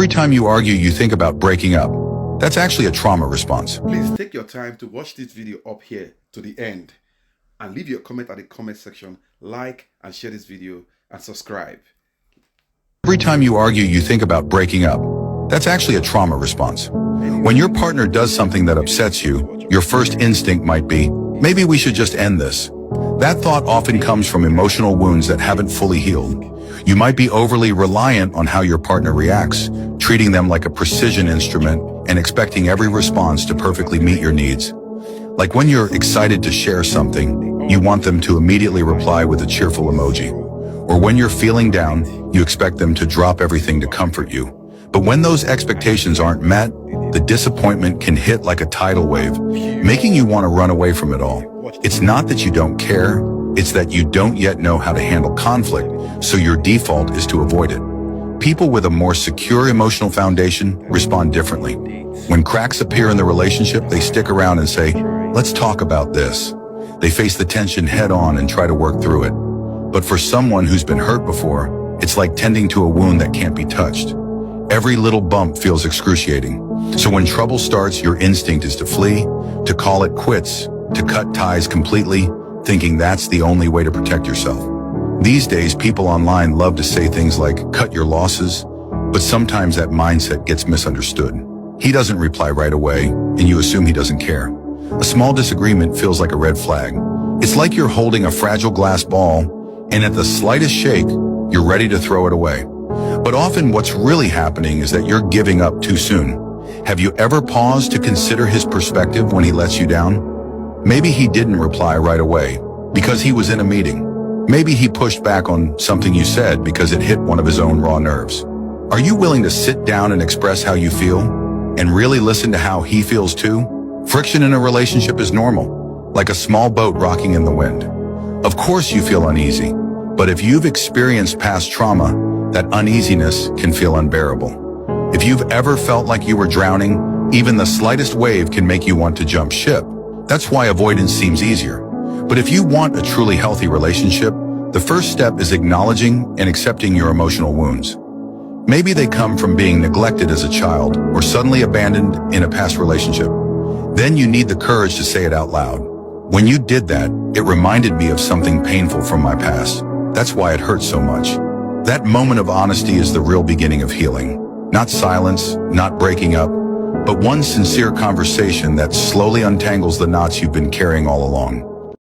Every time you argue, you think about breaking up. That's actually a trauma response. Please take your time to watch this video up here to the end and leave your comment at the comment section, like and share this video and subscribe. Every time you argue, you think about breaking up. That's actually a trauma response. When your partner does something that upsets you, your first instinct might be, maybe we should just end this. That thought often comes from emotional wounds that haven't fully healed. You might be overly reliant on how your partner reacts, treating them like a precision instrument and expecting every response to perfectly meet your needs. Like when you're excited to share something, you want them to immediately reply with a cheerful emoji. Or when you're feeling down, you expect them to drop everything to comfort you. But when those expectations aren't met, the disappointment can hit like a tidal wave, making you want to run away from it all. It's not that you don't care, it's that you don't yet know how to handle conflict, so your default is to avoid it. People with a more secure emotional foundation respond differently. When cracks appear in the relationship, they stick around and say, let's talk about this. They face the tension head on and try to work through it. But for someone who's been hurt before, it's like tending to a wound that can't be touched. Every little bump feels excruciating. So when trouble starts, your instinct is to flee, to call it quits, to cut ties completely, thinking that's the only way to protect yourself. These days, people online love to say things like, cut your losses, but sometimes that mindset gets misunderstood. He doesn't reply right away, and you assume he doesn't care. A small disagreement feels like a red flag. It's like you're holding a fragile glass ball, and at the slightest shake, you're ready to throw it away. But often what's really happening is that you're giving up too soon. Have you ever paused to consider his perspective when he lets you down? Maybe he didn't reply right away because he was in a meeting. Maybe he pushed back on something you said because it hit one of his own raw nerves. Are you willing to sit down and express how you feel and really listen to how he feels too? Friction in a relationship is normal, like a small boat rocking in the wind. Of course you feel uneasy, but if you've experienced past trauma, that uneasiness can feel unbearable. If you've ever felt like you were drowning, even the slightest wave can make you want to jump ship. That's why avoidance seems easier. But if you want a truly healthy relationship, the first step is acknowledging and accepting your emotional wounds. Maybe they come from being neglected as a child or suddenly abandoned in a past relationship. Then you need the courage to say it out loud. When you did that, it reminded me of something painful from my past. That's why it hurts so much. That moment of honesty is the real beginning of healing. Not silence, not breaking up, but one sincere conversation that slowly untangles the knots you've been carrying all along.